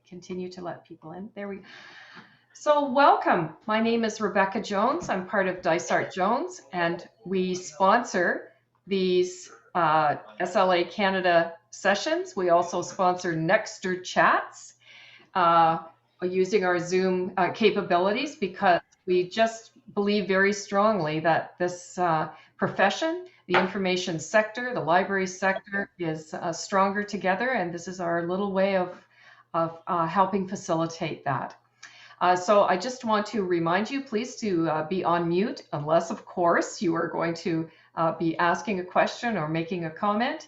continue to let people in. There we go. So welcome. My name is Rebecca Jones. I'm part of Dysart Jones, and we sponsor these SLA Canada sessions. We also sponsor Nexter chats using our Zoom capabilities, because we just believe very strongly that this profession, the information sector, the library sector, is stronger together, and this is our little way of helping facilitate that. So I just want to remind you, please, to be on mute, unless, of course, you are going to be asking a question or making a comment.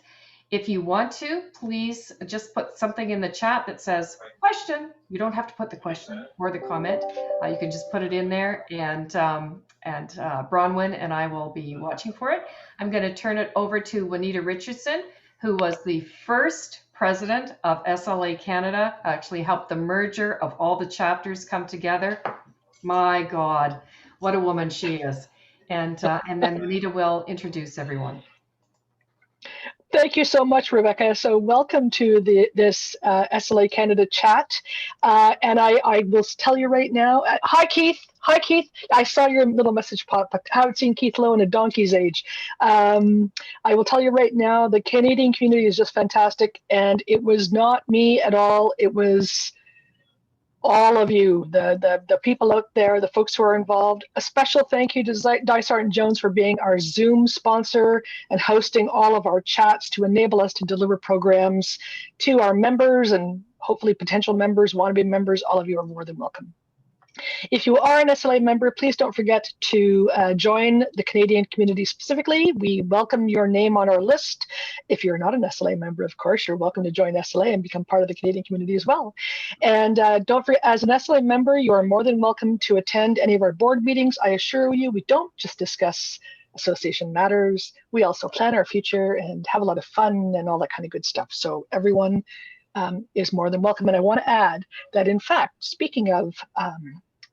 If you want to, please just put something in the chat that says question. You don't have to put the question or the comment. You can just put it in there, and Bronwyn and I will be watching for it. I'm going to turn it over to Juanita Richardson, who was the first president of SLA Canada, actually helped the merger of all the chapters come together. My God, what a woman she is. And then Juanita will introduce everyone. Thank you so much, Rebecca. So welcome to this SLA Canada chat. And I will tell you right now, hi, Keith. Hi, Keith. I saw your little message pop up. I haven't seen Keith Lowe in a donkey's age. I will tell you right now, the Canadian community is just fantastic. And it was not me at all. It was all of you, the people out there, the folks who are involved. A special thank you to Dysart Jones for being our Zoom sponsor and hosting all of our chats to enable us to deliver programs to our members and hopefully potential members, wannabe members. All of you are more than welcome. If you are an SLA member, please don't forget to join the Canadian community specifically. We welcome your name on our list. If you're not an SLA member, of course, you're welcome to join SLA and become part of the Canadian community as well. And don't forget, as an SLA member, you are more than welcome to attend any of our board meetings. I assure you, we don't just discuss association matters. We also plan our future and have a lot of fun and all that kind of good stuff. So everyone is more than welcome. And I want to add that, in fact, speaking of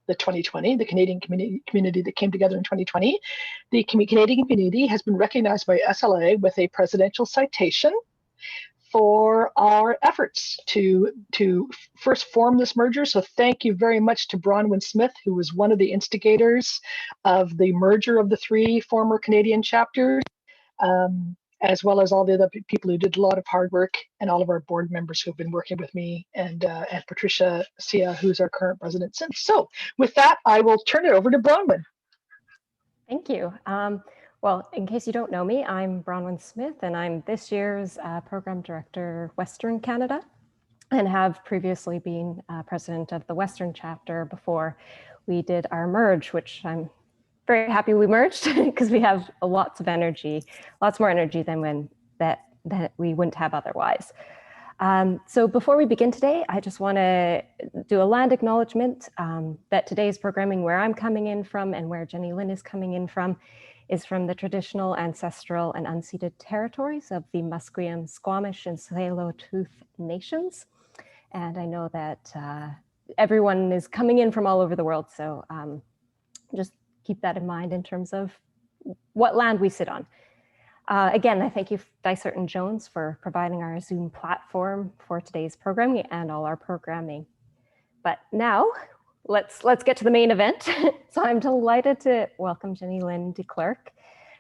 the 2020, the Canadian community that came together in 2020, the Canadian community has been recognized by SLA with a presidential citation for our efforts to first form this merger. So thank you very much to Bronwyn Smith, who was one of the instigators of the merger of the three former Canadian chapters, as well as all the other people who did a lot of hard work, and all of our board members who have been working with me, and Patricia Sia, who's our current president since. So with that, I will turn it over to Bronwyn. Thank you. Well, in case you don't know me, I'm Bronwyn Smith, and I'm this year's Program Director, Western Canada, and have previously been president of the Western chapter before we did our merge, which I'm very happy we merged, because we have lots of energy, lots more energy than when that we wouldn't have otherwise. So before we begin today, I just want to do a land acknowledgement that today's programming, where I'm coming in from and where Jenny-Lyn is coming in from, is from the traditional, ancestral, and unceded territories of the Musqueam, Squamish, and Tsleil-Waututh nations. And I know that everyone is coming in from all over the world, so just keep that in mind in terms of what land we sit on. Again, I thank you, Dysart and Jones, for providing our Zoom platform for today's programming and all our programming. But now, let's get to the main event. So I'm delighted to welcome Jenny-Lyn de Klerk,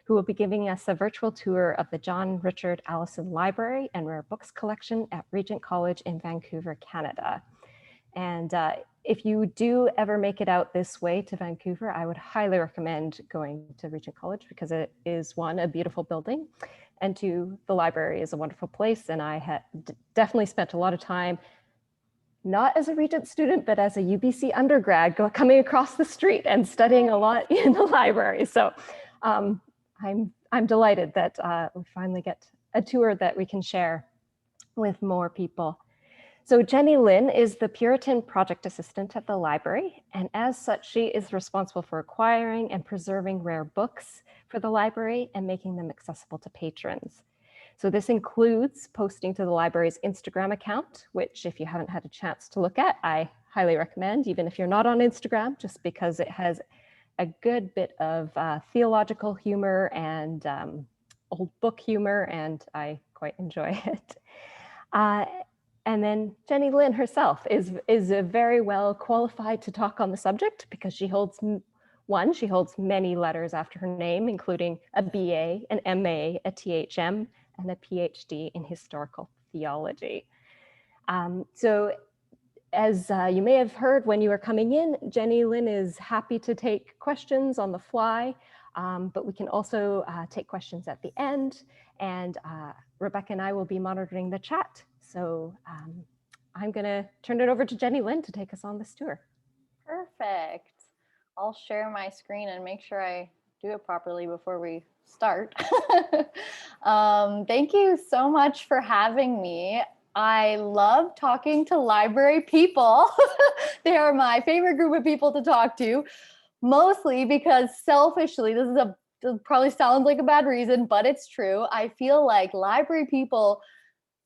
who will be giving us a virtual tour of the John Richard Allison Library and Rare Books collection at Regent College in Vancouver, Canada. And if you do ever make it out this way to Vancouver, I would highly recommend going to Regent College, because it is, one, a beautiful building, and two, the library is a wonderful place. And I had definitely spent a lot of time, not as a Regent student, but as a UBC undergrad, coming across the street and studying a lot in the library. So I'm delighted that we finally get a tour that we can share with more people. So Jenny-Lyn is the Puritan project assistant at the library, and as such, she is responsible for acquiring and preserving rare books for the library and making them accessible to patrons. So this includes posting to the library's Instagram account, which, if you haven't had a chance to look at, I highly recommend, even if you're not on Instagram, just because it has a good bit of theological humor and old book humor, and I quite enjoy it. And then Jenny-Lyn herself is very well qualified to talk on the subject because she holds many letters after her name, including a BA, an MA, a THM, and a PhD in historical theology. So as you may have heard when you were coming in, Jenny-Lyn is happy to take questions on the fly, but we can also take questions at the end, and Rebecca and I will be monitoring the chat. So I'm gonna turn it over to Jenny-Lyn to take us on this tour. Perfect. I'll share my screen and make sure I do it properly before we start. Thank you so much for having me. I love talking to library people. They are my favorite group of people to talk to, mostly because selfishly, this probably sounds like a bad reason, but it's true. I feel like library people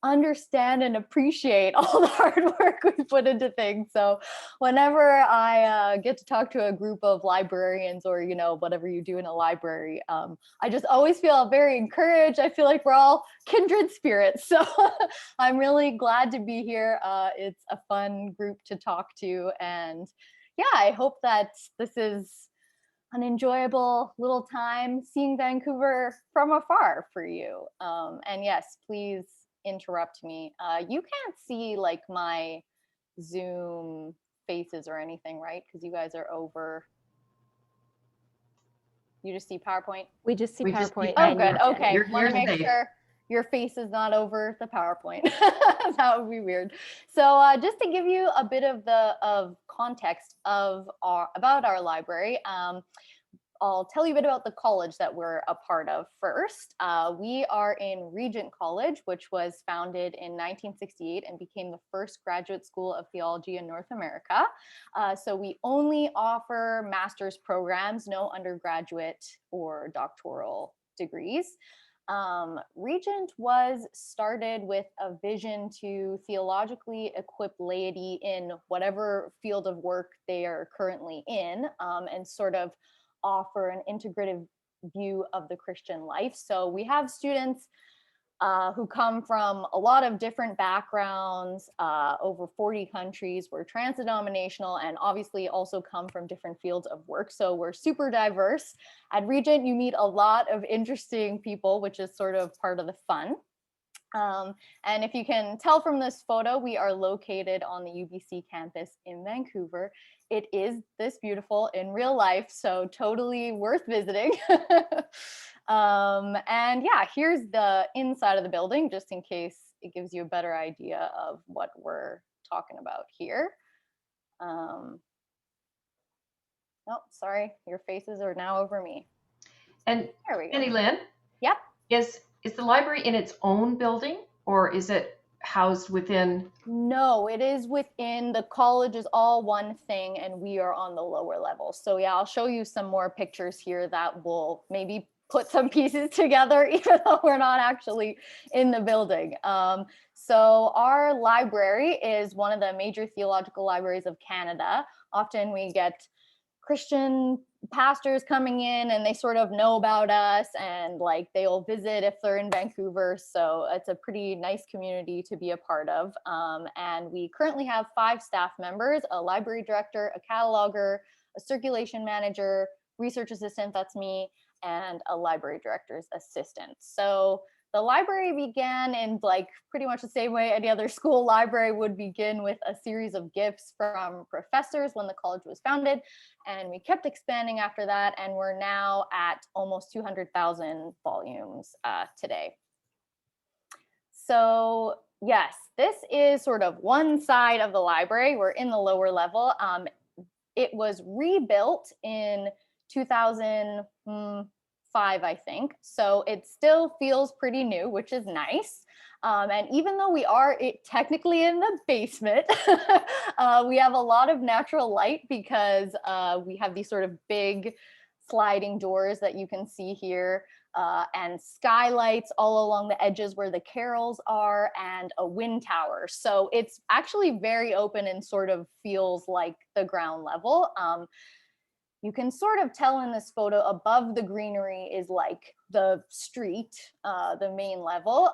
understand and appreciate all the hard work we put into things. So whenever I get to talk to a group of librarians, or whatever you do in a library, I just always feel very encouraged. I feel like we're all kindred spirits. So I'm really glad to be here. It's a fun group to talk to, and yeah, I hope that this is an enjoyable little time seeing Vancouver from afar for you. And yes, please interrupt me. You can't see like my Zoom faces or anything, right? Because you guys are over. You just see PowerPoint? We just see PowerPoint. Oh, good. Okay. Want to make sure your face is not over the PowerPoint. That would be weird. So just to give you a bit of context about our library, I'll tell you a bit about the college that we're a part of first. We are in Regent College, which was founded in 1968 and became the first graduate school of theology in North America. So we only offer master's programs, no undergraduate or doctoral degrees. Regent was started with a vision to theologically equip laity in whatever field of work they are currently in, and sort of offer an integrative view of the Christian life. So we have students who come from a lot of different backgrounds, over 40 countries. We're trans-denominational and obviously also come from different fields of work. So we're super diverse. At Regent, you meet a lot of interesting people, which is sort of part of the fun. And if you can tell from this photo, we are located on the UBC campus in Vancouver. It is this beautiful in real life, so totally worth visiting. And yeah, here's the inside of the building, just in case it gives you a better idea of what we're talking about here. Oh, sorry, your faces are now over me. And there we go. Jenny-Lyn, yep. Is the library in its own building, or is it housed within? No, it is within. The college is all one thing, and we are on the lower level. So yeah, I'll show you some more pictures here that will maybe put some pieces together, even though we're not actually in the building. So our library is one of the major theological libraries of Canada. Often we get Christian pastors coming in and they sort of know about us, and like they'll visit if they're in Vancouver. So it's a pretty nice community to be a part of. And we currently have 5 staff members: a library director, a cataloger, a circulation manager, research assistant, that's me, and a library director's assistant. So the library began in like pretty much the same way any other school library would begin, with a series of gifts from professors when the college was founded. And we kept expanding after that, and we're now at almost 200,000 volumes today. So yes, this is sort of one side of the library. We're in the lower level. It was rebuilt in 2005, I think. So it still feels pretty new, which is nice. And even though we are technically in the basement, we have a lot of natural light because we have these sort of big sliding doors that you can see here, and skylights all along the edges where the carrels are, and a wind tower. So it's actually very open and sort of feels like the ground level. you can sort of tell in this photo above the greenery is like the street, the main level.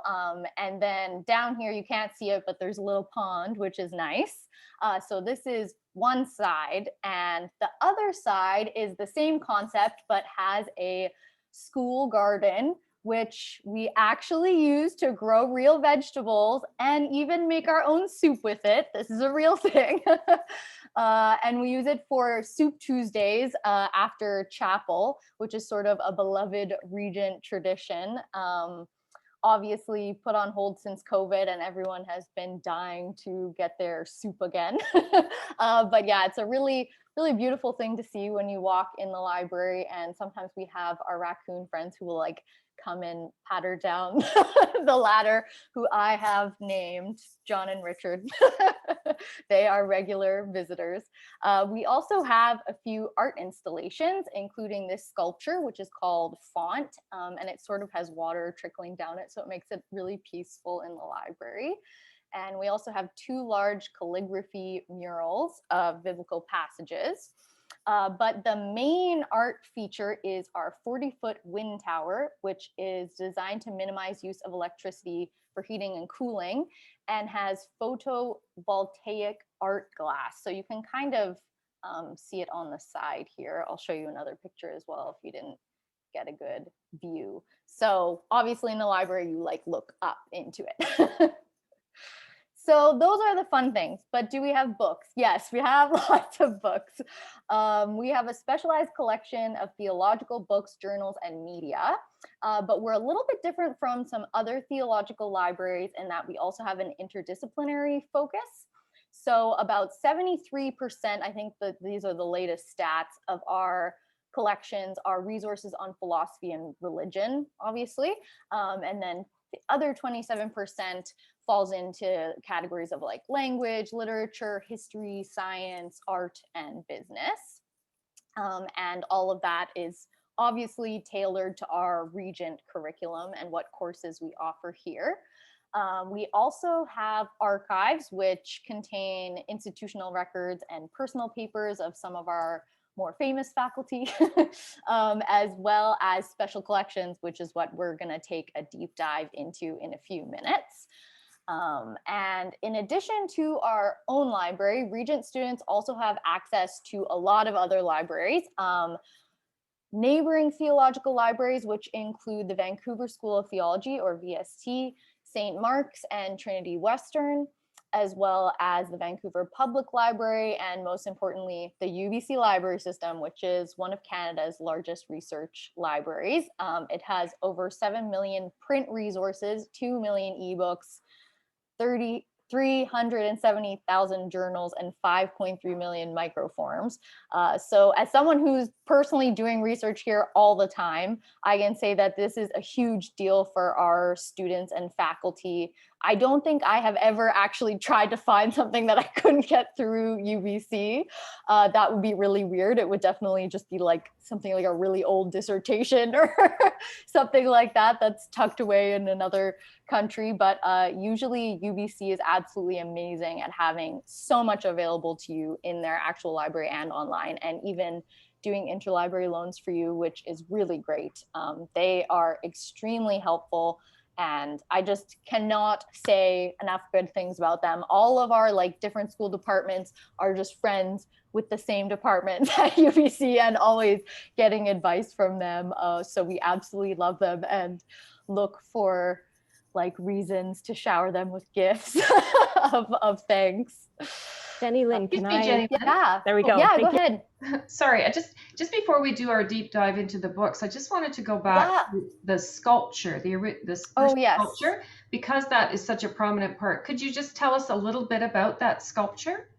And then down here, you can't see it, but there's a little pond, which is nice. So this is one side, and the other side is the same concept, but has a school garden, which we actually use to grow real vegetables and even make our own soup with it. This is a real thing. And we use it for Soup Tuesdays after chapel, which is sort of a beloved Regent tradition. Obviously put on hold since COVID, and everyone has been dying to get their soup again. But yeah, it's a really, really beautiful thing to see when you walk in the library. And sometimes we have our raccoon friends who will like come and patter down the ladder, who I have named John and Richard. They are regular visitors. We also have a few art installations, including this sculpture, which is called Font, and it sort of has water trickling down it, so it makes it really peaceful in the library. And we also have 2 large calligraphy murals of biblical passages. But the main art feature is our 40-foot wind tower, which is designed to minimize use of electricity for heating and cooling, and has photovoltaic art glass. So you can kind of see it on the side here. I'll show you another picture as well if you didn't get a good view. So obviously in the library, you like look up into it. So those are the fun things, but do we have books? Yes, we have lots of books. We have a specialized collection of theological books, journals, and media, but we're a little bit different from some other theological libraries in that we also have an interdisciplinary focus. So about 73%, I think that these are the latest stats of our collections, are resources on philosophy and religion, obviously, and then the other 27% falls into categories of like language, literature, history, science, art, and business. And all of that is obviously tailored to our Regent curriculum and what courses we offer here. We also have archives, which contain institutional records and personal papers of some of our more famous faculty, as well as special collections, which is what we're going to take a deep dive into in a few minutes. And in addition to our own library, Regent students also have access to a lot of other libraries. Neighboring theological libraries, which include the Vancouver School of Theology, or VST, St. Mark's and Trinity Western, as well as the Vancouver Public Library, and most importantly, the UBC Library System, which is one of Canada's largest research libraries. It has over 7 million print resources, 2 million ebooks, 370,000 journals, and 5.3 million microforms. So as someone who's personally doing research here all the time, I can say that this is a huge deal for our students and faculty. I don't think I have ever actually tried to find something that I couldn't get through UBC. That would be really weird. It would definitely just be like something like a really old dissertation or something like that that's tucked away in another country. But usually UBC is absolutely amazing at having so much available to you in their actual library and online, and even doing interlibrary loans for you, which is really great. They are extremely helpful, and I just cannot say enough good things about them. All of our like different school departments are just friends with the same departments at UBC and always getting advice from them. So we absolutely love them and look for like reasons to shower them with gifts of thanks. Jenny-Lyn, can I? Jenny-Lyn. Yeah. There we go. Yeah, Thank go ahead. Sorry, I just before we do our deep dive into the books, I just wanted to go back to the sculpture, this sculpture, because that is such a prominent part. Could you just tell us a little bit about that sculpture?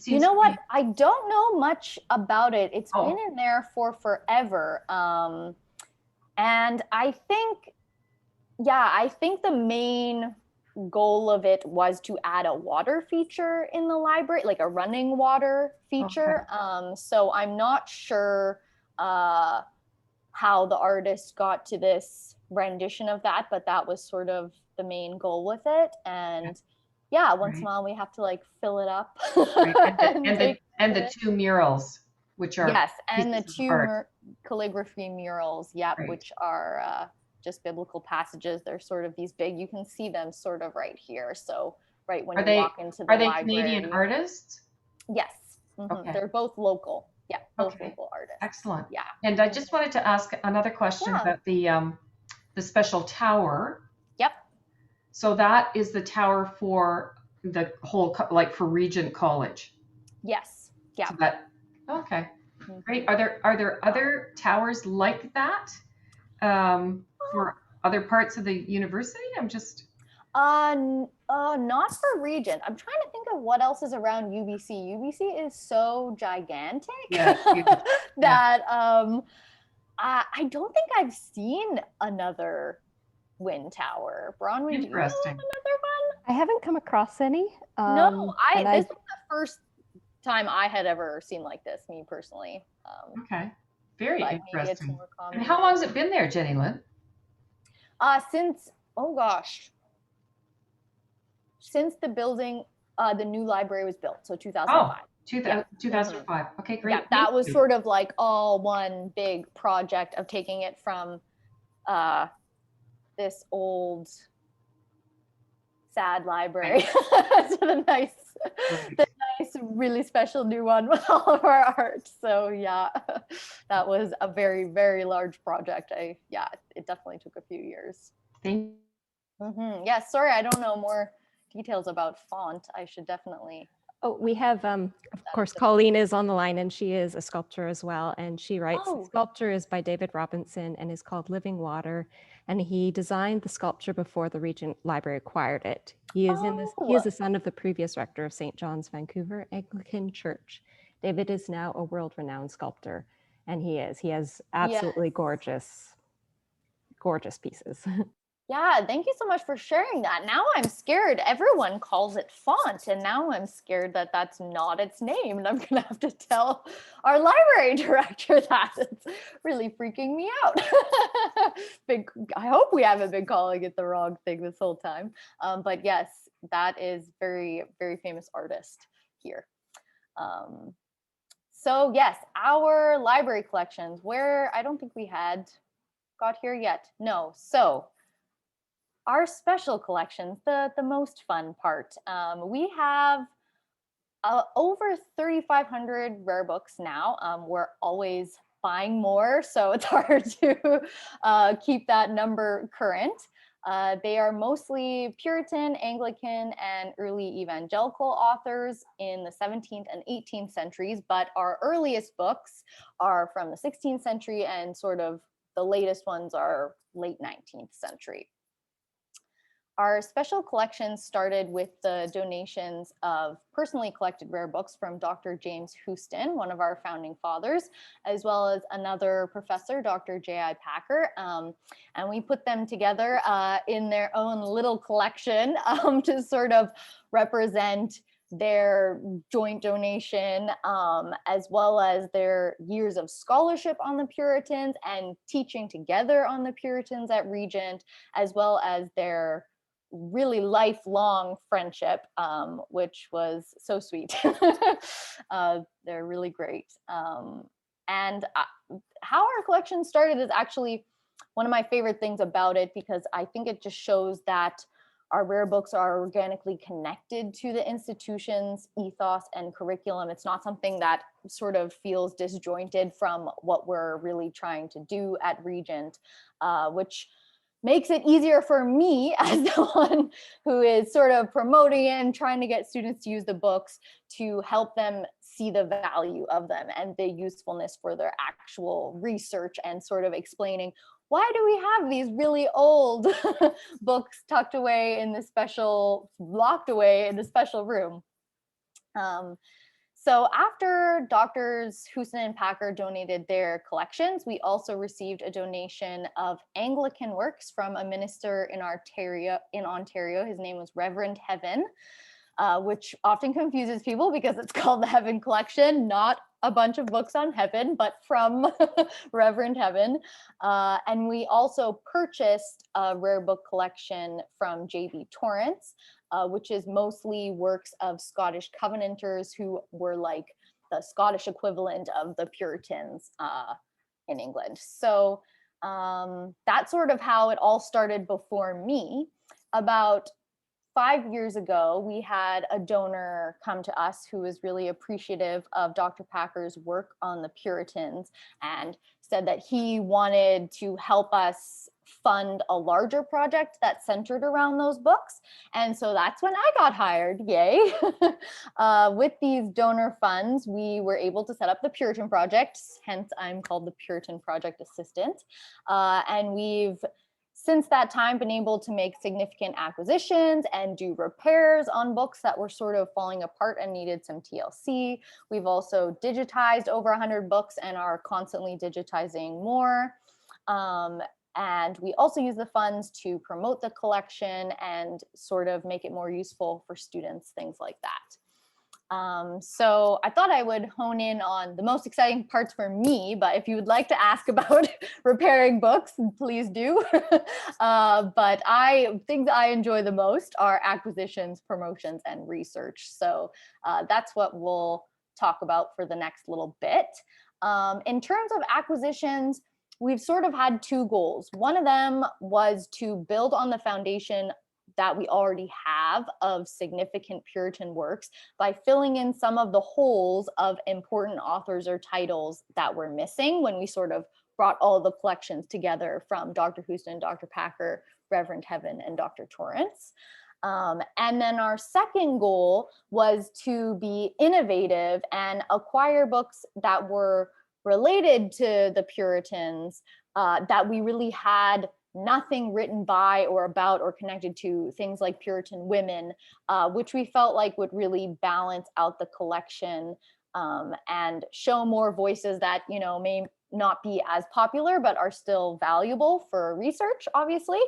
You know what? I don't know much about it. It's been in there for forever. And I think the main goal of it was to add a water feature in the library, like a running water feature. Okay. So I'm not sure how the artist got to this rendition of that, but that was sort of the main goal with it. And yeah, once in a while we have to like fill it up. Right. And the 2 murals. which are Yes, and the pieces of two art. calligraphy murals, yep, Right. which are just biblical passages. They're sort of these big, you can see them sort of right here. So right when Are you they walk into the are they Canadian library. artists? Yes, Okay. they're both local. Yeah, both Okay. local artists. Excellent. Yeah. And I just wanted to ask another question Yeah. about the special tower. Yep. So that is the tower for the whole, like for Regent College. Yes. Yeah. So that, okay, Mhm. great. Are there other towers like that for other parts of the university? I'm just. Not for Regent. I'm trying to think of what else is around UBC. UBC is so gigantic Yeah, huge. that I don't think I've seen another wind tower. Bronwyn, do you know of Interesting. another one? I haven't come across any. No, and this was the first time I had ever seen like this, me personally. Okay, very But maybe it's interesting. more common. And how long has it been there, Jenny-Lyn? Since, oh gosh, since the building, the new library was built, so 2005. 2005. Okay, great. Yeah, that was sort of like all one big project of taking it from this old sad library to the nice, really special new one with all of our art. So yeah, that was a very, very large project. It definitely took a few years. Thank Yeah, sorry, I don't know more details about font. I should definitely. Oh, we have, of course, Colleen is on the line, and she is a sculptor as well. And she writes, the sculpture is by David Robinson and is called Living Water. And he designed the sculpture before the Regent Library acquired it. He is he is the son of the previous rector of St. John's, Vancouver Anglican Church. David is now a world-renowned sculptor, and he has absolutely gorgeous pieces. Yeah, thank you so much for sharing that. Now I'm scared. Everyone calls it font, and now I'm scared that that's not its name, and I'm gonna have to tell our library director that. It's really freaking me out. I hope we haven't been calling it the wrong thing this whole time. But yes, that is very, very famous artist here. So yes, our library collections, where I don't think we had got here yet. No, so our special collections, the most fun part. We have over 3,500 rare books now. We're always buying more, so it's hard to keep that number current. They are mostly Puritan, Anglican, and early evangelical authors in the 17th and 18th centuries, but our earliest books are from the 16th century, and sort of the latest ones are late 19th century. Our special collection started with the donations of personally collected rare books from Dr. James Houston, one of our founding fathers, as well as another professor, Dr. J.I. Packer. And we put them together in their own little collection to sort of represent their joint donation, as well as their years of scholarship on the Puritans and teaching together on the Puritans at Regent, as well as their really lifelong friendship, which was so sweet. They're really great. And how our collection started is actually one of my favorite things about it, because I think it just shows that our rare books are organically connected to the institution's ethos and curriculum. It's not something that sort of feels disjointed from what we're really trying to do at Regent, which makes it easier for me as the one who is sort of promoting it and trying to get students to use the books, to help them see the value of them and the usefulness for their actual research, and sort of explaining, why do we have these really old books tucked away in this special, locked away in a special room? So after Doctors Houston and Packer donated their collections, we also received a donation of Anglican works from a minister in Ontario. His name was Reverend Heaven, which often confuses people because it's called the Heaven Collection, not a bunch of books on heaven, but from Reverend Heaven. And we also purchased a rare book collection from J.B. Torrance, which is mostly works of Scottish Covenanters who were like the Scottish equivalent of the Puritans in England. So that's sort of how it all started before me. About 5 years ago, we had a donor come to us who was really appreciative of Dr. Packer's work on the Puritans and said that he wanted to help us fund a larger project that centered around those books. And so that's when I got hired, yay. With these donor funds, we were able to set up the Puritan project, hence I'm called the Puritan project assistant. And we've since that time been able to make significant acquisitions and do repairs on books that were sort of falling apart and needed some TLC. We've also digitized over 100 books and are constantly digitizing more. And we also use the funds to promote the collection and sort of make it more useful for students, things like that. So I thought I would hone in on the most exciting parts for me, but if you would like to ask about repairing books, please do. But things I enjoy the most are acquisitions, promotions, and research. So that's what we'll talk about for the next little bit. In terms of acquisitions, we've sort of had two goals. One of them was to build on the foundation that we already have of significant Puritan works by filling in some of the holes of important authors or titles that were missing when we sort of brought all the collections together from Dr. Houston, Dr. Packer, Reverend Heaven, and Dr. Torrance. And then our second goal was to be innovative and acquire books that were related to the Puritans that we really had nothing written by or about or connected to things like Puritan women, which we felt like would really balance out the collection and show more voices that, you know, may not be as popular, but are still valuable for research, obviously.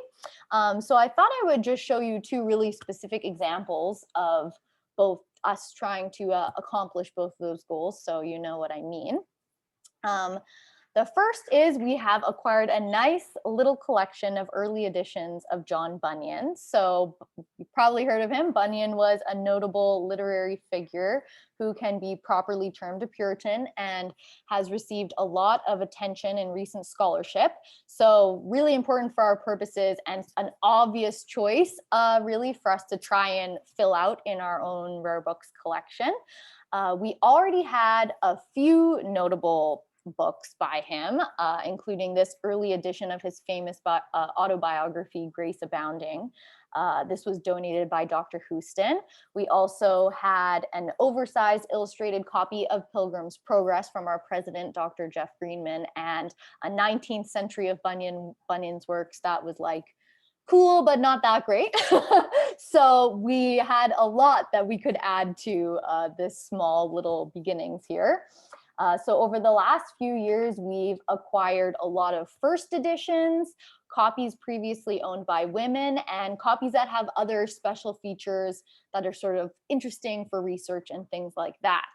So I thought I would just show you two really specific examples of both us trying to accomplish both of those goals, so you know what I mean. The first is we have acquired a nice little collection of early editions of John Bunyan. So you've probably heard of him. Bunyan was a notable literary figure who can be properly termed a Puritan and has received a lot of attention in recent scholarship. So really important for our purposes and an obvious choice really for us to try and fill out in our own rare books collection. We already had a few notable books by him, including this early edition of his famous autobiography, Grace Abounding. This was donated by Dr. Houston. We also had an oversized illustrated copy of Pilgrim's Progress from our president, Dr. Jeff Greenman, and a 19th century of Bunyan's works that was like cool, but not that great. So we had a lot that we could add to this small little beginnings here. So over the last few years, we've acquired a lot of first editions, copies previously owned by women, and copies that have other special features that are sort of interesting for research and things like that.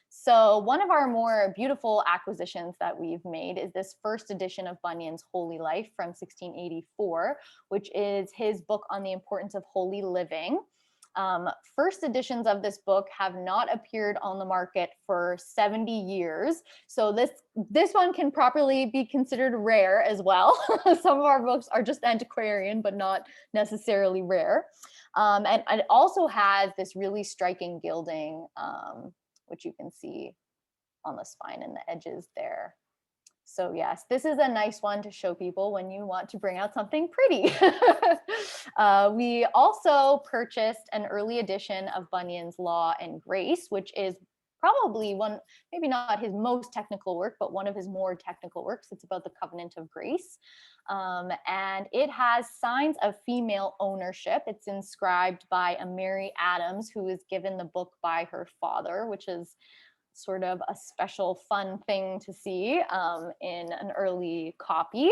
So one of our more beautiful acquisitions that we've made is this first edition of Bunyan's Holy Life from 1684, which is his book on the importance of holy living. First editions of this book have not appeared on the market for 70 years. So this one can properly be considered rare as well. Some of our books are just antiquarian, but not necessarily rare. And it also has this really striking gilding, which you can see on the spine and the edges there. So yes, this is a nice one to show people when you want to bring out something pretty. We also purchased an early edition of Bunyan's Law and Grace, which is probably one, maybe not his most technical work, but one of his more technical works. It's about the covenant of grace. And it has signs of female ownership. It's inscribed by a Mary Adams, who was given the book by her father, which is sort of a special fun thing to see in an early copy.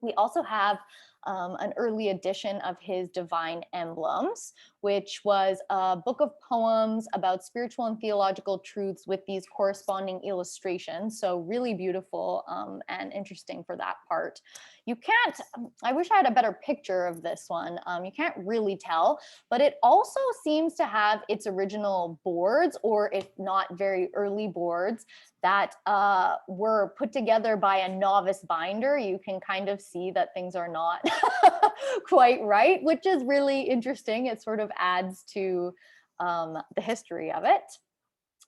We also have an early edition of his Divine Emblems, which was a book of poems about spiritual and theological truths with these corresponding illustrations. So really beautiful and interesting for that part. You can't, I wish I had a better picture of this one. You can't really tell, but it also seems to have its original boards, or if not very early boards, that were put together by a novice binder. You can kind of see that things are not quite right, which is really interesting. It sort of adds to the history of it.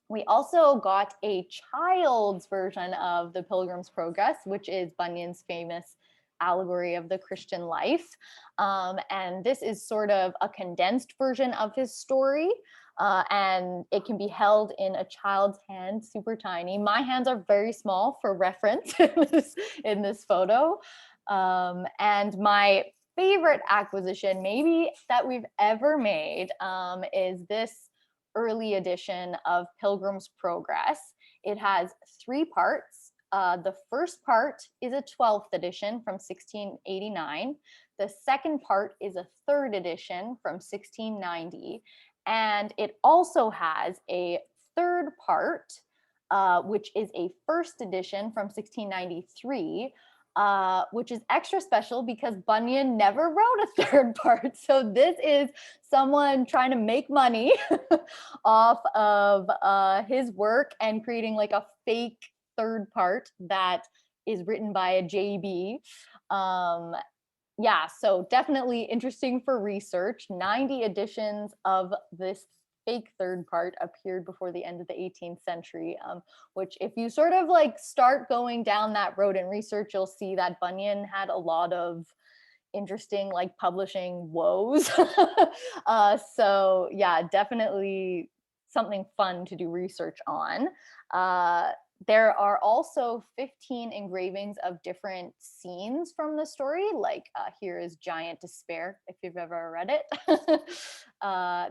We also got a child's version of the Pilgrim's Progress, which is Bunyan's famous allegory of the Christian life. And this is sort of a condensed version of his story. And it can be held in a child's hand, super tiny. My hands are very small for reference in this photo. And my favorite acquisition maybe that we've ever made is this early edition of Pilgrim's Progress. It has 3 parts. The first part is a 12th edition from 1689. The second part is a 3rd edition from 1690. And it also has a 3rd part, which is a 1st edition from 1693, which is extra special because Bunyan never wrote a 3rd part. So this is someone trying to make money off of his work and creating like a fake 3rd part that is written by a JB. Yeah, so definitely interesting for research. 90 editions of this fake 3rd part appeared before the end of the 18th century, which if you sort of like start going down that road in research, you'll see that Bunyan had a lot of interesting like publishing woes. So yeah, definitely something fun to do research on. There are also 15 engravings of different scenes from the story, like here is Giant Despair, if you've ever read it.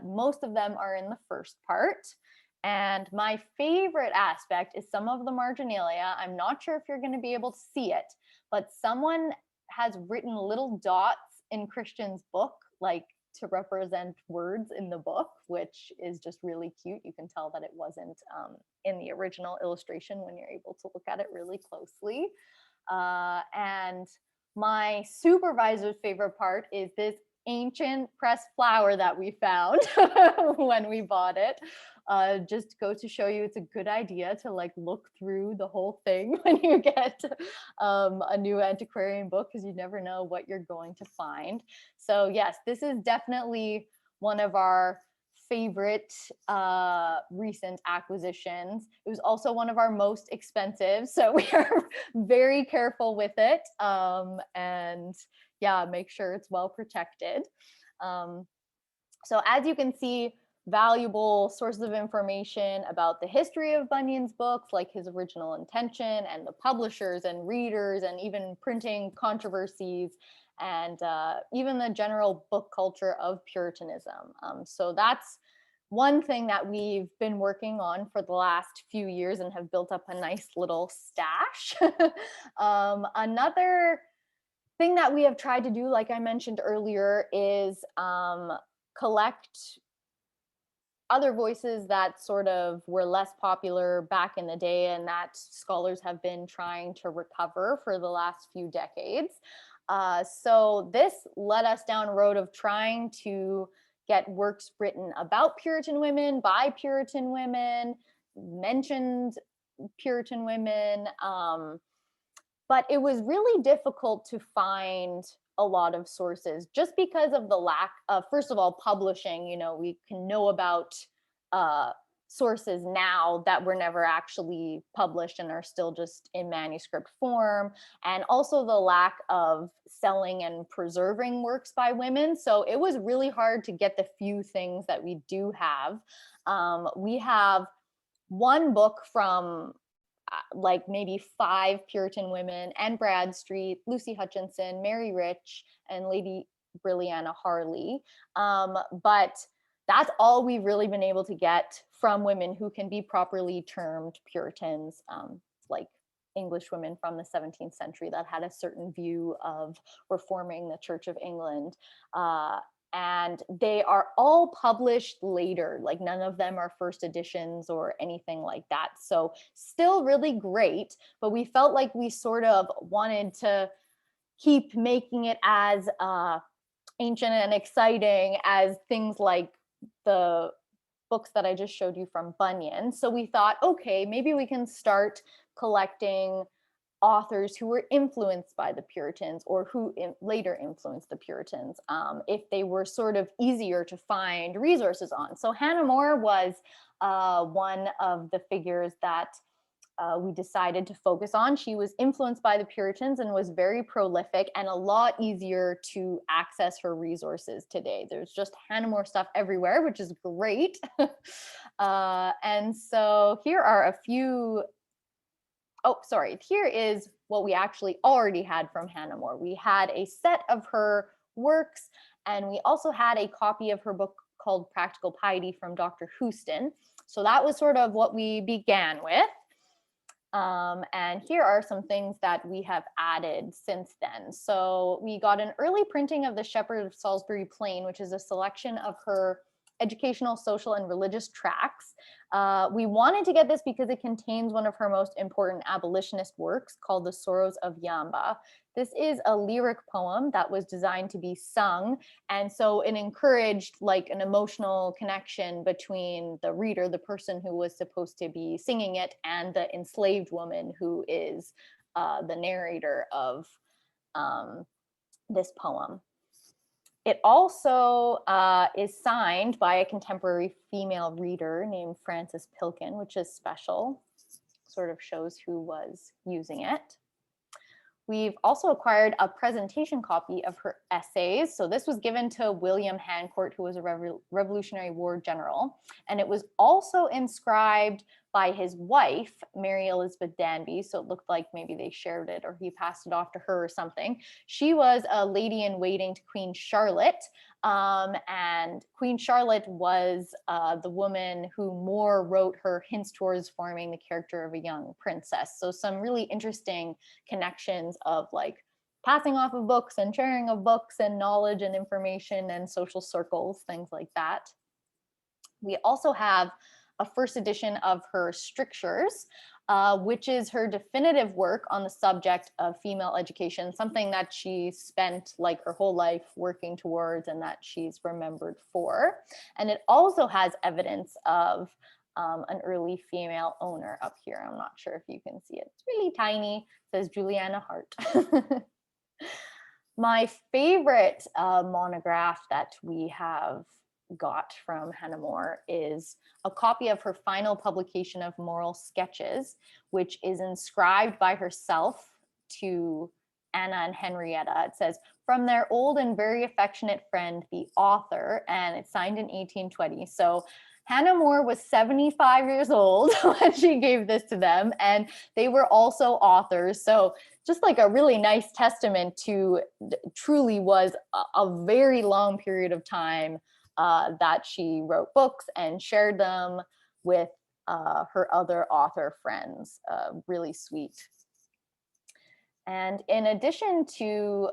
Most of them are in the 1st part. And my favorite aspect is some of the marginalia. I'm not sure if you're going to be able to see it, but someone has written little dots in Christian's book, like to represent words in the book, which is just really cute. You can tell that it wasn't in the original illustration when you're able to look at it really closely. And my supervisor's favorite part is this ancient pressed flower that we found when we bought it. Just go to show you it's a good idea to like look through the whole thing when you get a new antiquarian book, because you never know what you're going to find. So yes, this is definitely one of our favorite recent acquisitions. It was also one of our most expensive, so we are very careful with it, and yeah, make sure it's well protected. So as you can see, valuable sources of information about the history of Bunyan's books, like his original intention and the publishers and readers, and even printing controversies, and even the general book culture of Puritanism. So that's one thing that we've been working on for the last few years and have built up a nice little stash. Another thing that we have tried to do, like I mentioned earlier, is collect other voices that sort of were less popular back in the day and that scholars have been trying to recover for the last few decades. So this led us down a road of trying to get works written about Puritan women, by Puritan women, mentioned Puritan women, but it was really difficult to find a lot of sources just because of the lack of, first of all, publishing. You know, we can know about sources now that were never actually published and are still just in manuscript form, and also the lack of selling and preserving works by women. So it was really hard to get the few things that we do have. We have one book from like maybe 5 Puritan women: Anne Bradstreet, Lucy Hutchinson, Mary Rich, and Lady Brilliana Harley. But that's all we've really been able to get from women who can be properly termed Puritans, like English women from the 17th century that had a certain view of reforming the Church of England. And they are all published later, like none of them are first editions or anything like that. So still really great, but we felt like we sort of wanted to keep making it as ancient and exciting as things like the books that I just showed you from Bunyan. So we thought, okay, maybe we can start collecting authors who were influenced by the Puritans or who later influenced the Puritans, if they were sort of easier to find resources on. So Hannah More was one of the figures that we decided to focus on. She was influenced by the Puritans and was very prolific and a lot easier to access her resources today. There's just Hannah More stuff everywhere, which is great. And so here are a few. Oh, sorry. Here is what we actually already had from Hannah More. We had a set of her works, and we also had a copy of her book called Practical Piety from Dr. Houston. So that was sort of what we began with. And here are some things that we have added since then. So we got an early printing of The Shepherd of Salisbury Plain, which is a selection of her educational, social, and religious tracts. We wanted to get this because it contains one of her most important abolitionist works called The Sorrows of Yamba. This is a lyric poem that was designed to be sung, and so it encouraged like an emotional connection between the reader, the person who was supposed to be singing it, and the enslaved woman who is the narrator of this poem. It also is signed by a contemporary female reader named Frances Pilkin, which is special, sort of shows who was using it. We've also acquired a presentation copy of her essays. So this was given to William Hancourt, who was a Revolutionary War general. And it was also inscribed by his wife, Mary Elizabeth Danby. So it looked like maybe they shared it or he passed it off to her or something. She was a lady in waiting to Queen Charlotte. And Queen Charlotte was the woman who More wrote her hints towards forming the character of a young princess. So some really interesting connections of like passing off of books and sharing of books and knowledge and information and social circles, things like that. We also have a first edition of her strictures, which is her definitive work on the subject of female education, something that she spent like her whole life working towards and that she's remembered for. And it also has evidence of an early female owner up here. I'm not sure if you can see it. It's really tiny. It says Juliana Hart. My favorite monograph that we have got from Hannah More is a copy of her final publication of Moral Sketches, which is inscribed by herself to Anna and Henrietta. It says, "From their old and very affectionate friend, the author," and it's signed in 1820. So Hannah More was 75 years old when she gave this to them, and they were also authors. So just like a really nice testament to truly was a very long period of time that she wrote books and shared them with her other author friends. Really sweet. And in addition to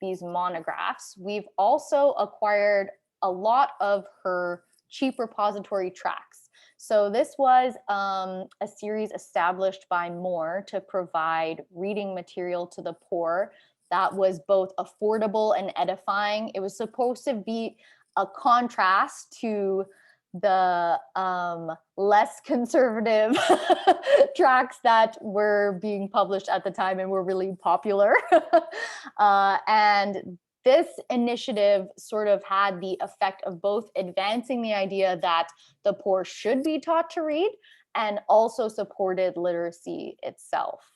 these monographs, we've also acquired a lot of her cheap repository tracts. So this was a series established by More to provide reading material to the poor that was both affordable and edifying. It was supposed to be a contrast to the less conservative tracts that were being published at the time and were really popular. And this initiative sort of had the effect of both advancing the idea that the poor should be taught to read and also supported literacy itself.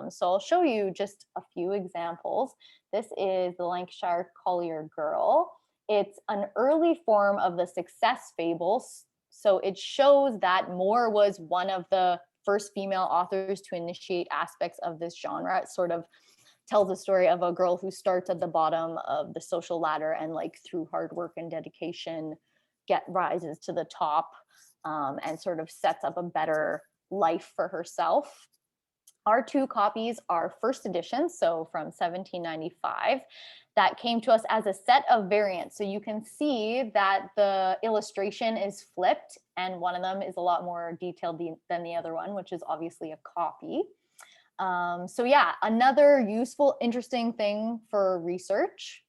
So I'll show you just a few examples. This is the Lancashire Collier Girl. It's an early form of the success fables. So it shows that More was one of the first female authors to initiate aspects of this genre. It sort of tells the story of a girl who starts at the bottom of the social ladder and like through hard work and dedication rises to the top and sort of sets up a better life for herself. Our 2 copies are first editions, so from 1795, that came to us as a set of variants. So you can see that the illustration is flipped, and one of them is a lot more detailed than the other one, which is obviously a copy. So yeah, another useful, interesting thing for research.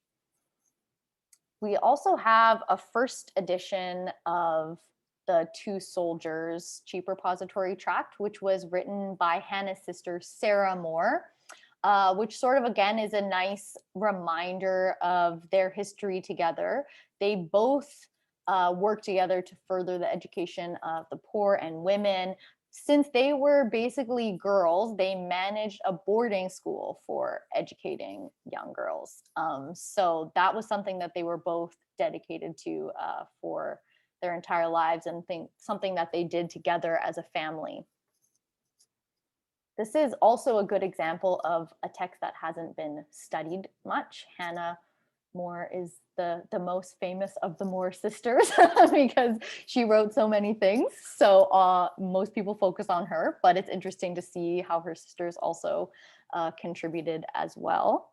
We also have a first edition of the 2 Soldiers Cheap Repository Tract, which was written by Hannah's sister, Sarah Moore, which sort of, again, is a nice reminder of their history together. They both worked together to further the education of the poor and women. Since they were basically girls, they managed a boarding school for educating young girls. So that was something that they were both dedicated to for their entire lives, and something that they did together as a family. This is also a good example of a text that hasn't been studied much. Hannah Moore is the most famous of the Moore sisters because she wrote so many things. So most people focus on her, but it's interesting to see how her sisters also contributed as well.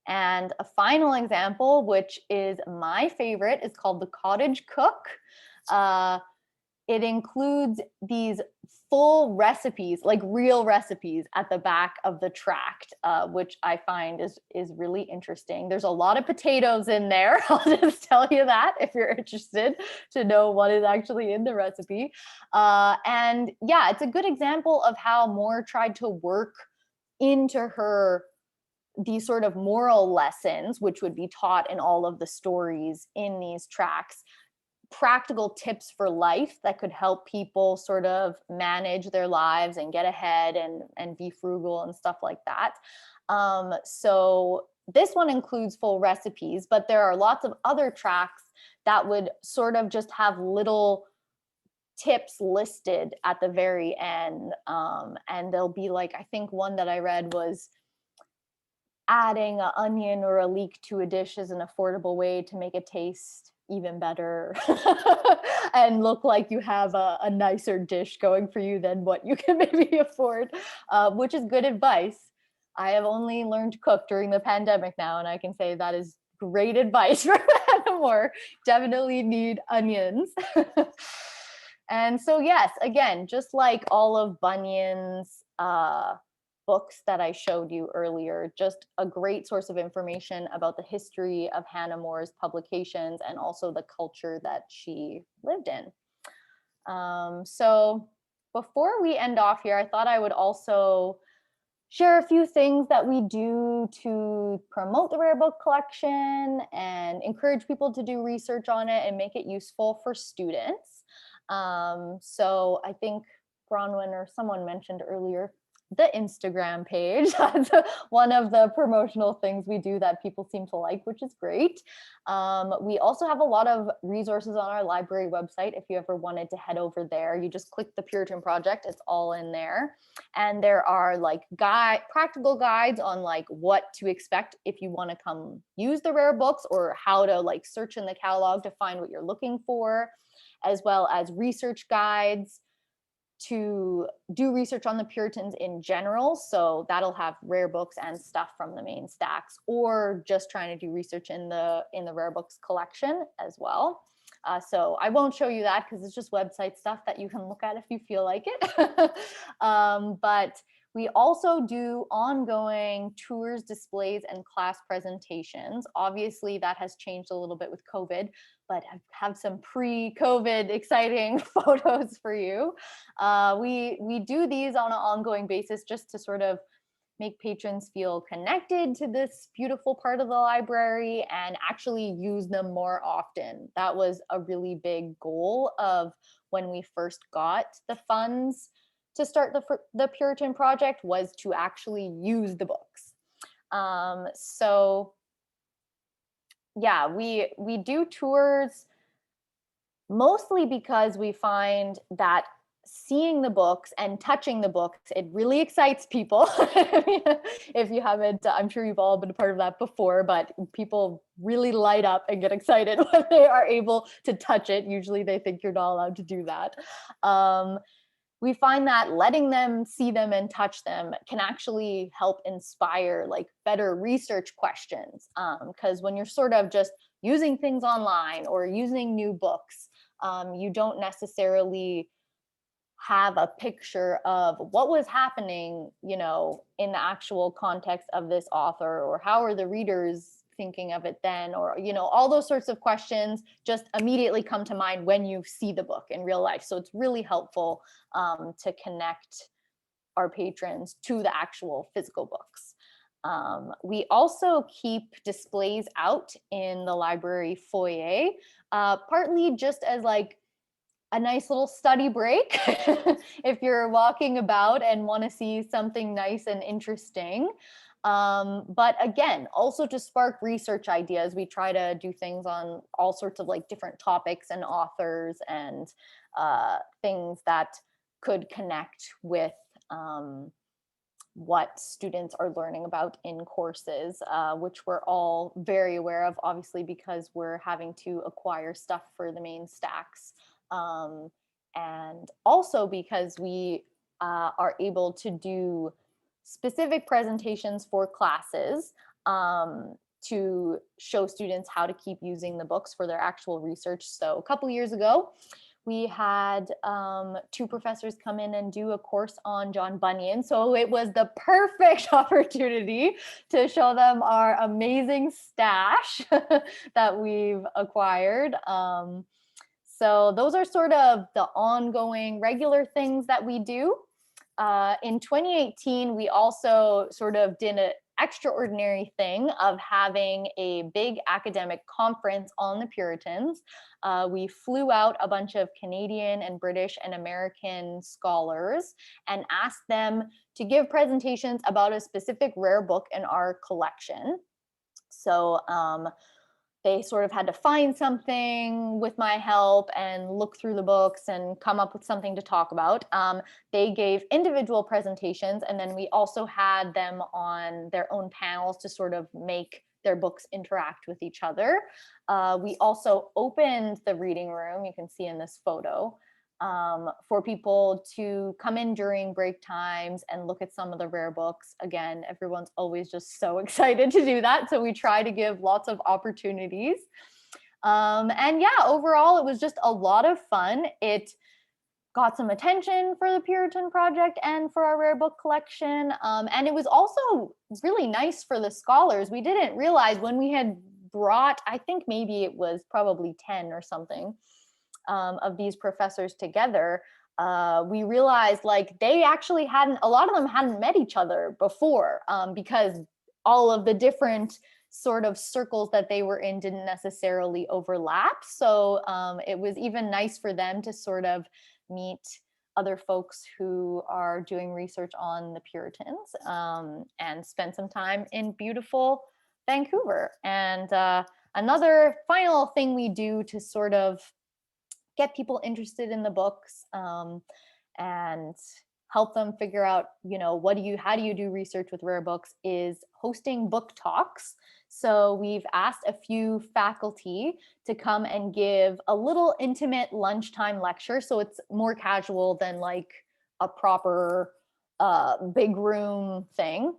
And a final example, which is my favorite, is called the Cottage Cook. It includes these full recipes, like real recipes, at the back of the tract, which I find is really interesting. There's a lot of potatoes in there. I'll just tell you that if you're interested to know what is actually in the recipe. And yeah, it's a good example of how Moore tried to work into these sort of moral lessons, which would be taught in all of the stories in these tracts, practical tips for life that could help people sort of manage their lives and get ahead and be frugal and stuff like that. So this one includes full recipes, but there are lots of other tracts that would sort of just have little tips listed at the very end. And there'll be like, I think one that I read was adding an onion or a leek to a dish is an affordable way to make it taste even better and look like you have a nicer dish going for you than what you can maybe afford, which is good advice. I have only learned to cook during the pandemic now, and I can say that is great advice for Hannah Moore. Definitely need onions. And so yes, again, just like all of Bunyan's books that I showed you earlier, just a great source of information about the history of Hannah Moore's publications and also the culture that she lived in. So before we end off here, I thought I would also share a few things that we do to promote the rare book collection and encourage people to do research on it and make it useful for students. So I think Bronwyn or someone mentioned earlier the Instagram page. That's one of the promotional things we do that people seem to like, which is great. We also have a lot of resources on our library website. If you ever wanted to head over there, you just click the Puritan project, it's all in there. And there are like practical guides on like what to expect if you want to come use the rare books, or how to like search in the catalog to find what you're looking for, as well as research guides to do research on the Puritans in general. So that'll have rare books and stuff from the main stacks, or just trying to do research in the rare books collection as well. So I won't show you that because it's just website stuff that you can look at if you feel like it. But we also do ongoing tours, displays, and class presentations. Obviously, that has changed a little bit with COVID, but I have some pre-COVID exciting photos for you. We do these on an ongoing basis just to sort of make patrons feel connected to this beautiful part of the library and actually use them more often. That was a really big goal of when we first got the funds to start the Puritan project, was to actually use the books. So yeah, we do tours mostly because we find that seeing the books and touching the books, it really excites people. If you haven't, I'm sure you've all been a part of that before, but people really light up and get excited when they are able to touch it. Usually they think you're not allowed to do that. we find that letting them see them and touch them can actually help inspire like better research questions. Because when you're sort of just using things online or using new books, you don't necessarily have a picture of what was happening, you know, in the actual context of this author, or how are the readers thinking of it then, or, you know, all those sorts of questions just immediately come to mind when you see the book in real life. So it's really helpful to connect our patrons to the actual physical books. We also keep displays out in the library foyer, partly just as like a nice little study break if you're walking about and want to see something nice and interesting. But again, also to spark research ideas. We try to do things on all sorts of like different topics and authors and things that could connect with what students are learning about in courses, which we're all very aware of, obviously, because we're having to acquire stuff for the main stacks. And also because we are able to do specific presentations for classes to show students how to keep using the books for their actual research. So a couple years ago, we had 2 professors come in and do a course on John Bunyan. So it was the perfect opportunity to show them our amazing stash that we've acquired. So those are sort of the ongoing regular things that we do. In 2018, we also sort of did an extraordinary thing of having a big academic conference on the Puritans. We flew out a bunch of Canadian and British and American scholars and asked them to give presentations about a specific rare book in our collection. So they sort of had to find something with my help and look through the books and come up with something to talk about. They gave individual presentations, and then we also had them on their own panels to sort of make their books interact with each other. We also opened the reading room, you can see in this photo, for people to come in during break times and look at some of the rare books. Again, everyone's always just so excited to do that. So we try to give lots of opportunities. And yeah, overall, it was just a lot of fun. It got some attention for the Puritan project and for our rare book collection. And it was also really nice for the scholars. We didn't realize when we had brought, I think maybe it was probably 10 or something, of these professors together, we realized like they actually a lot of them hadn't met each other before, because all of the different sort of circles that they were in didn't necessarily overlap. So it was even nice for them to sort of meet other folks who are doing research on the Puritans, and spend some time in beautiful Vancouver. And another final thing we do to sort of get people interested in the books and help them figure out, you know, how do you do research with rare books, is hosting book talks. So we've asked a few faculty to come and give a little intimate lunchtime lecture. So it's more casual than like a proper big room thing.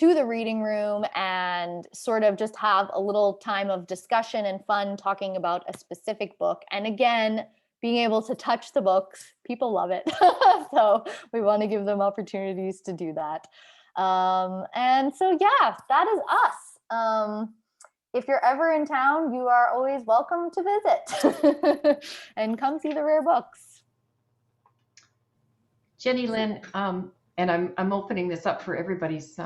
To the reading room, and sort of just have a little time of discussion and fun talking about a specific book. And again, being able to touch the books, people love it. So we want to give them opportunities to do that. And so, yeah, that is us. If you're ever in town, you are always welcome to visit and come see the rare books. Jenny-Lyn, and I'm opening this up for everybody's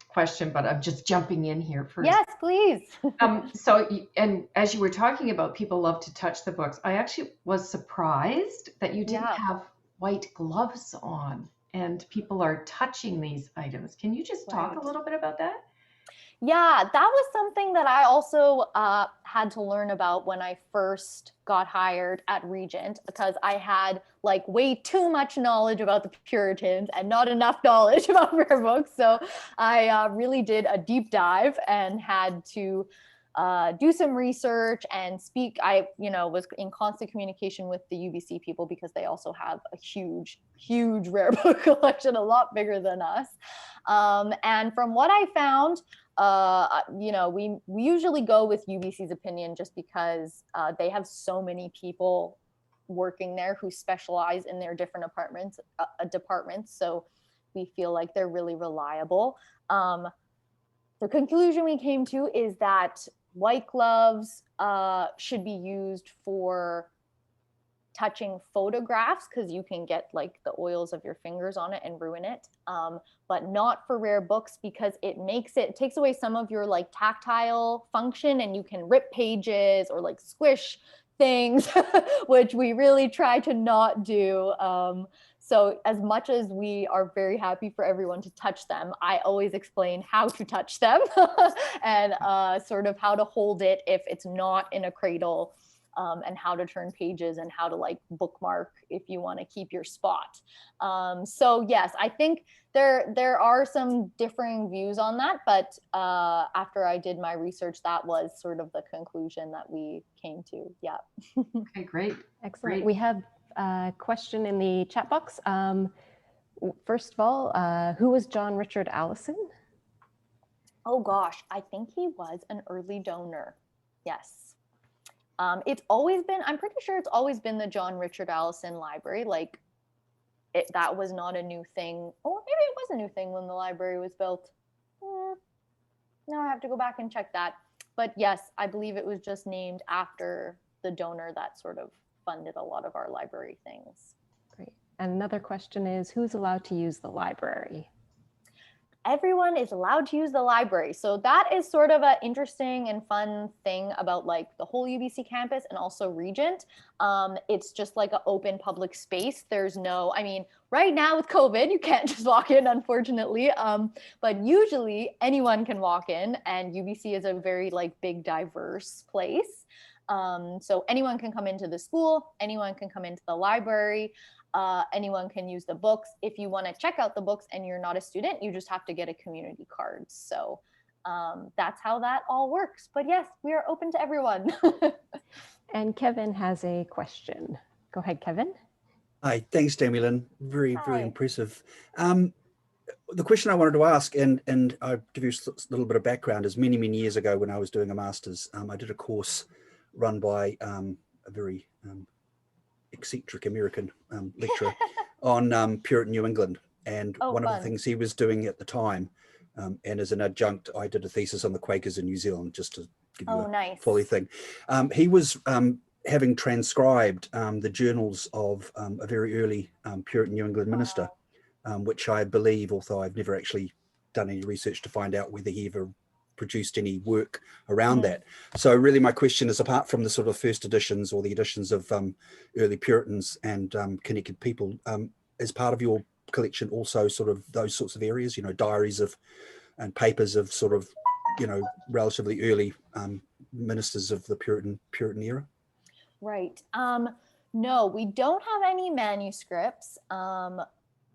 question, but I'm just jumping in here first. Yes, please. And as you were talking about people love to touch the books, I actually was surprised that you didn't have white gloves on and people are touching these items. Can you just talk a little bit about that? Yeah, that was something that I also had to learn about when I first got hired at Regent, because I had like way too much knowledge about the Puritans and not enough knowledge about rare books. So I really did a deep dive and had to do some research and speak. I, was in constant communication with the UBC people because they also have a huge, huge rare book collection, a lot bigger than us. And from what I found, we usually go with UBC's opinion just because they have so many people working there who specialize in their different departments. So we feel like they're really reliable. The conclusion we came to is that white gloves should be used for touching photographs because you can get like the oils of your fingers on it and ruin it, but not for rare books because it takes away some of your like tactile function, and you can rip pages or like squish things, which we really try to not do. So as much as we are very happy for everyone to touch them, I always explain how to touch them and sort of how to hold it if it's not in a cradle, and how to turn pages and how to like bookmark if you want to keep your spot. So yes, I think there are some differing views on that, but after I did my research, that was sort of the conclusion that we came to. Yeah. Okay, great. Excellent. Great. We have a question in the chat box. First of all, who was John Richard Allison? Oh gosh, I think he was an early donor. Yes. It's always been, I'm pretty sure it's always been the John Richard Allison Library. Like that was not a new thing. Or maybe it was a new thing when the library was built. No, I have to go back and check that. But yes, I believe it was just named after the donor that sort of funded a lot of our library things. Great. And another question is, who's allowed to use the library? Everyone is allowed to use the library. So that is sort of an interesting and fun thing about like the whole UBC campus and also Regent. It's just like an open public space. There's no, I mean, right now with COVID, you can't just walk in, unfortunately. But usually anyone can walk in, and UBC is a very like big, diverse place. So anyone can come into the school, anyone can come into the library. Anyone can use the books. If you want to check out the books and you're not a student, you just have to get a community card. So that's how that all works. But yes, we are open to everyone. And Kevin has a question. Go ahead, Kevin. Hi, thanks, Jenny-Lyn. Very Hi. impressive. The question I wanted to ask, and I'll give you a little bit of background, is many years ago when I was doing a master's, I did a course run by a very eccentric American lecturer on Puritan New England. And one of the things he was doing at the time, and as an adjunct, I did a thesis on the Quakers in New Zealand, just to give you a fully thing. He was having transcribed the journals of a very early Puritan New England minister, which I believe, although I've never actually done any research to find out whether he ever produced any work around that. So really my question is, apart from the sort of first editions or the editions of early Puritans and connected people, as part of your collection also sort of those sorts of areas, diaries of and papers of sort of, relatively early ministers of the Puritan era? Right. No, we don't have any manuscripts.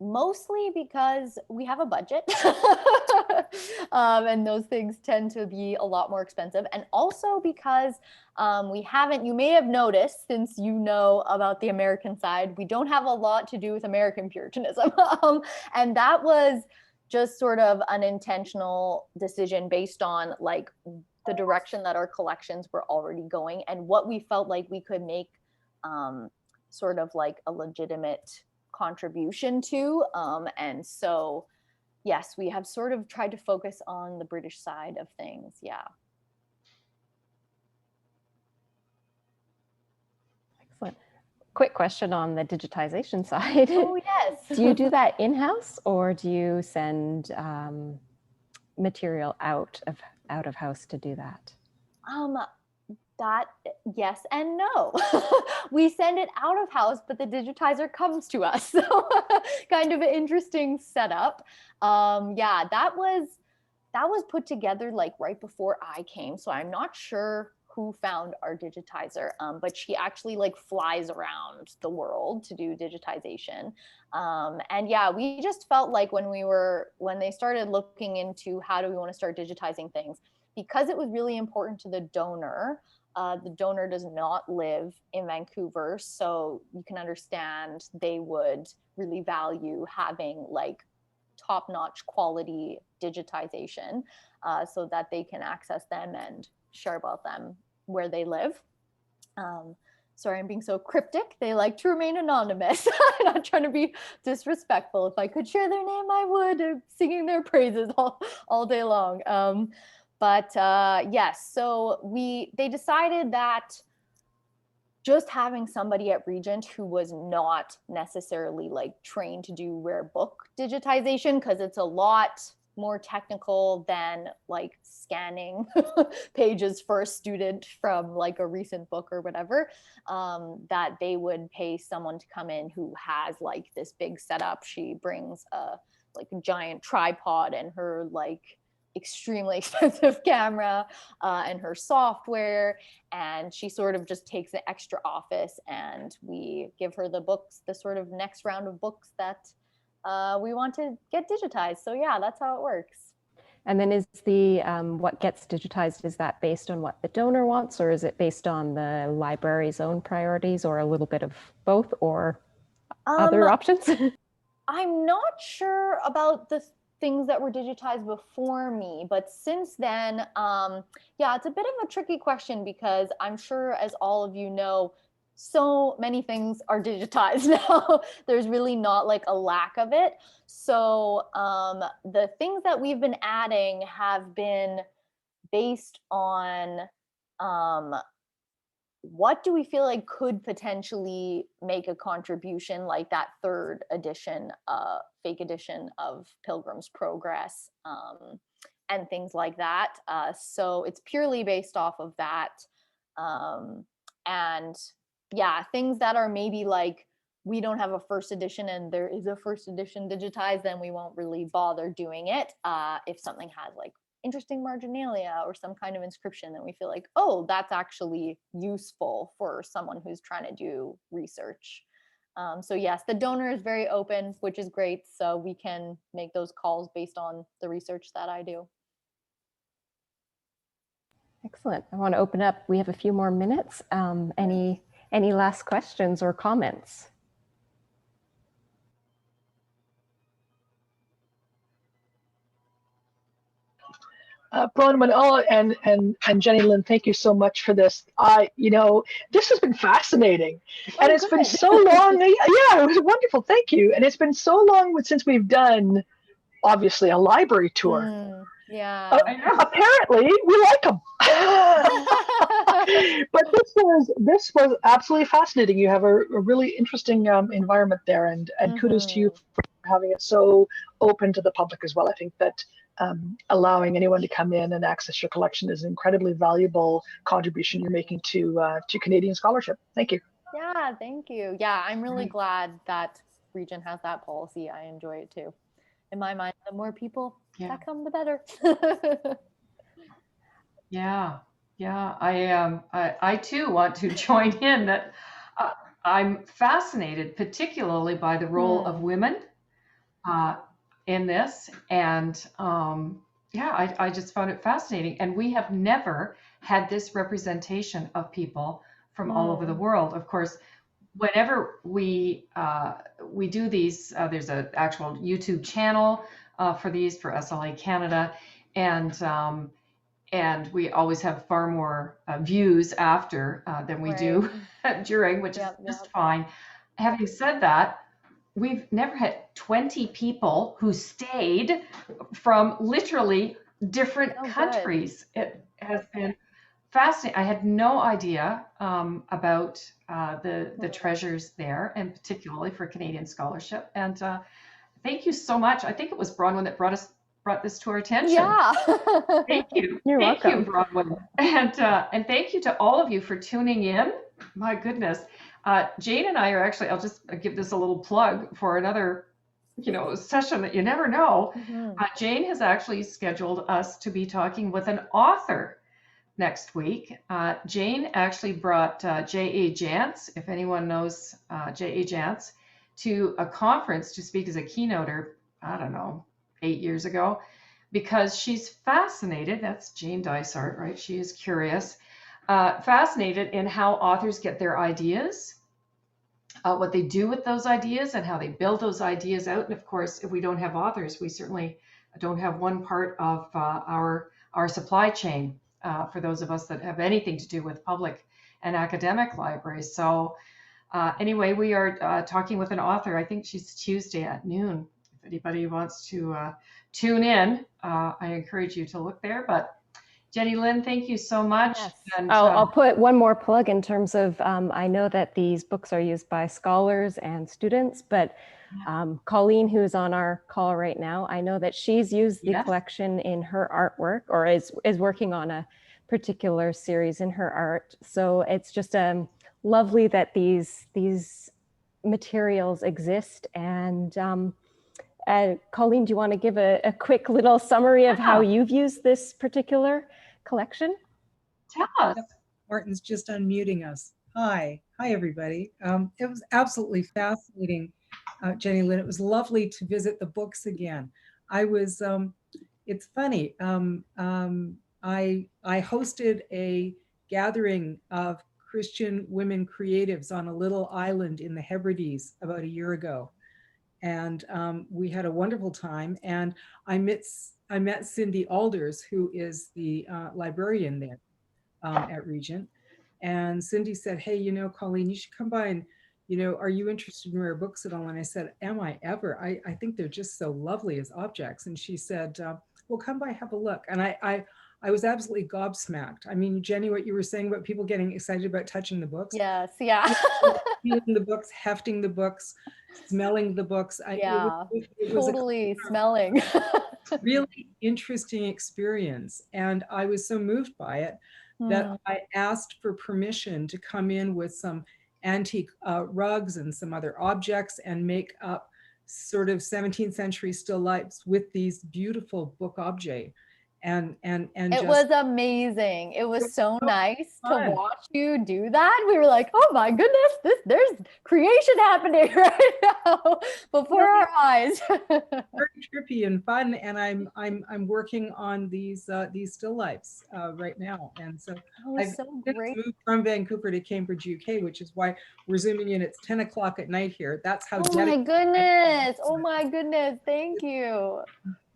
Mostly because we have a budget and those things tend to be a lot more expensive. And also because you may have noticed, since you know about the American side, we don't have a lot to do with American Puritanism. And that was just sort of an intentional decision based on like the direction that our collections were already going and what we felt like we could make sort of like a legitimate contribution to. And so, yes, we have sort of tried to focus on the British side of things. Yeah. Excellent. Quick question on the digitization side. Oh, yes. Do you do that in-house, or do you send material out of house to do that? That yes and no. We send it out of house, but the digitizer comes to us. So kind of an interesting setup. Yeah, that was put together like right before I came. So I'm not sure who found our digitizer, but she actually like flies around the world to do digitization. And yeah, we just felt like when they started looking into how do we want to start digitizing things, because it was really important to the donor. The donor does not live in Vancouver, so you can understand they would really value having like top-notch quality digitization so that they can access them and share about them where they live. Sorry, I'm being so cryptic. They like to remain anonymous. I'm not trying to be disrespectful. If I could share their name, I would. I'm singing their praises all day long. Yes, so they decided that just having somebody at Regent who was not necessarily like trained to do rare book digitization, because it's a lot more technical than like scanning pages for a student from like a recent book or whatever, that they would pay someone to come in who has like this big setup. She brings a giant tripod and her like extremely expensive camera and her software, and she sort of just takes an extra office, and we give her the books, the sort of next round of books that we want to get digitized. So yeah, that's how it works. And then is the what gets digitized, is that based on what the donor wants, or is it based on the library's own priorities, or a little bit of both, or other options? I'm not sure about the things that were digitized before me, but since then, yeah, it's a bit of a tricky question, because I'm sure, as all of you know, so many things are digitized now. There's really not like a lack of it. So the things that we've been adding have been based on what do we feel like could potentially make a contribution, like that third edition, fake edition of Pilgrim's Progress, and things like that. So it's purely based off of that. And yeah, things that are maybe like, we don't have a first edition and there is a first edition digitized, then we won't really bother doing it. If something has like interesting marginalia or some kind of inscription, then we feel like, oh, that's actually useful for someone who's trying to do research. So yes, the donor is very open, which is great. So we can make those calls based on the research that I do. Excellent. I want to open up. We have a few more minutes. Any last questions or comments? Bronwyn, and Jenny-Lyn, thank you so much for this. This has been fascinating, and it's been so long. Yeah, it was wonderful. Thank you. And it's been so long since we've done, obviously, a library tour. Yeah. Apparently, we like them. But this was absolutely fascinating. You have a really interesting environment there, and kudos to you for having it so open to the public as well. I think that allowing anyone to come in and access your collection is an incredibly valuable contribution you're making to Canadian scholarship. Thank you. Yeah, thank you. Yeah, I'm really glad that Regent has that policy. I enjoy it too. In my mind, the more people that come, the better. Yeah. I too want to join in that. I'm fascinated, particularly by the role of women in this, and I just found it fascinating. And we have never had this representation of people from all over the world. Of course, whenever we do these, there's an actual YouTube channel for these for SLA Canada, and we always have far more views after than we do during, which is just fine. Having said that, we've never had 20 people who stayed from literally different countries. Good. It has been fascinating. I had no idea about the treasures there, and particularly for Canadian scholarship. And thank you so much. I think it was Bronwyn that brought this to our attention. Yeah. Thank you. You're welcome. Thank you, Bronwyn. And thank you to all of you for tuning in. My goodness. Jane and I are actually, I'll just give this a little plug for another, session that you never know. Jane has actually scheduled us to be talking with an author next week. Jane actually brought J.A. Jantz, if anyone knows J.A. Jantz, to a conference to speak as a keynoter, I don't know, 8 years ago. because she's fascinated. That's Jane Dysart, right? She is curious, fascinated in how authors get their ideas, what they do with those ideas, and how they build those ideas out. And of course, if we don't have authors, we certainly don't have one part of our supply chain for those of us that have anything to do with public and academic libraries. So anyway, we are talking with an author. I think she's Tuesday at noon. If anybody wants to tune in, I encourage you to look there. But Jenny-Lyn, thank you so much. Yes. And I'll put one more plug in terms of, I know that these books are used by scholars and students, but Colleen, who's on our call right now, I know that she's used the Yes. collection in her artwork, or is working on a particular series in her art. So it's just lovely that these materials exist. And Colleen, do you want to give a quick little summary of how you've used this particular collection? tell us. Martin's just unmuting us. Hi everybody. It was absolutely fascinating, Jenny-Lyn. It was lovely to visit the books again. I was, it's funny, I hosted a gathering of Christian women creatives on a little island in the Hebrides about a year ago. And we had a wonderful time. And I met Cindy Alders, who is the librarian there at Regent. And Cindy said, hey, you know, Colleen, you should come by and, you know, are you interested in rare books at all? And I said, am I ever? I think they're just so lovely as objects. And she said, well, come by, have a look. And I was absolutely gobsmacked. I mean, Jenny, what you were saying about people getting excited about touching the books. Yes, yeah. Feeling the books, hefting the books, smelling the books. It was totally smelling. Really interesting experience. And I was so moved by it that I asked for permission to come in with some antique rugs and some other objects and make up sort of 17th century still lifes with these beautiful book objets. And it was amazing. It was so nice to watch you do that. We were like, oh my goodness, there's creation happening right now before our eyes. Very trippy and fun. And I'm working on these still lifes right now. And so I've moved from Vancouver to Cambridge, UK, which is why we're zooming in. It's 10 o'clock at night here. That's how. Oh my goodness. Oh my goodness. Thank you.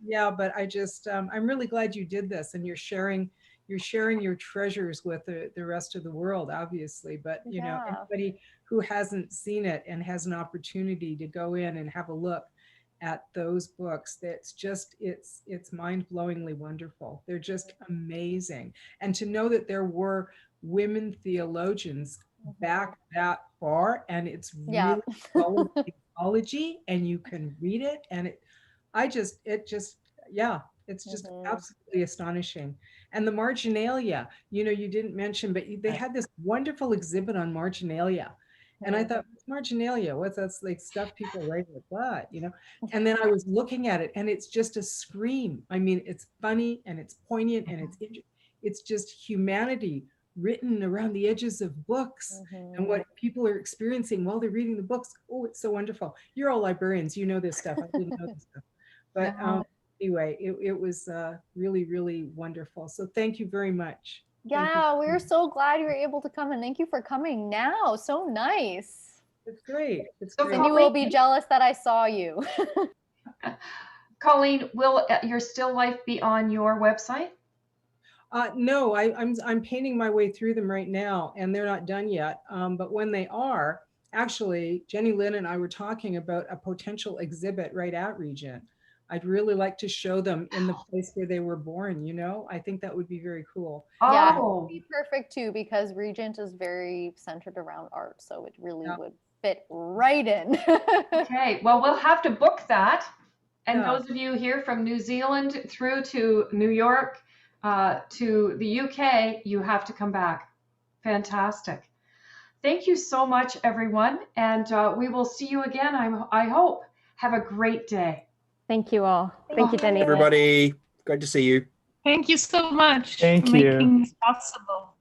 Yeah, but I just, I'm really glad you did this, and you're sharing your treasures with the rest of the world, obviously. But you know, anybody who hasn't seen it and has an opportunity to go in and have a look at those books, that's just, it's mind-blowingly wonderful. They're just amazing. And to know that there were women theologians back that far, and it's really full of theology, and you can read it, and it's just absolutely astonishing. And the marginalia, you know, you didn't mention, but they had this wonderful exhibit on marginalia. And I thought, marginalia, what's that, like stuff people write with what, you know? And then I was looking at it, and it's just a scream. I mean, it's funny and it's poignant, and it's just humanity written around the edges of books and what people are experiencing while they're reading the books. Oh, it's so wonderful. You're all librarians, you know this stuff. I didn't know this stuff. But anyway, it was really, really wonderful. So thank you very much. Yeah, we're so glad you were able to come, and thank you for coming now. So nice. It's great. It's and great. you will be jealous that I saw you. Colleen, will your still life be on your website? No, I'm painting my way through them right now, and they're not done yet. But when they are, actually, Jenny-Lyn and I were talking about a potential exhibit right at Regent. I'd really like to show them in the place where they were born, you know? I think that would be very cool. Yeah, it would be perfect too, because Regent is very centered around art, so it really would fit right in. Okay, well, we'll have to book that. And those of you here from New Zealand through to New York, to the UK, you have to come back. Fantastic. Thank you so much, everyone. And we will see you again, I hope. Have a great day. Thank you all. Thank you, Jenny. Everybody, great to see you. Thank you so much Thank for you. making this possible.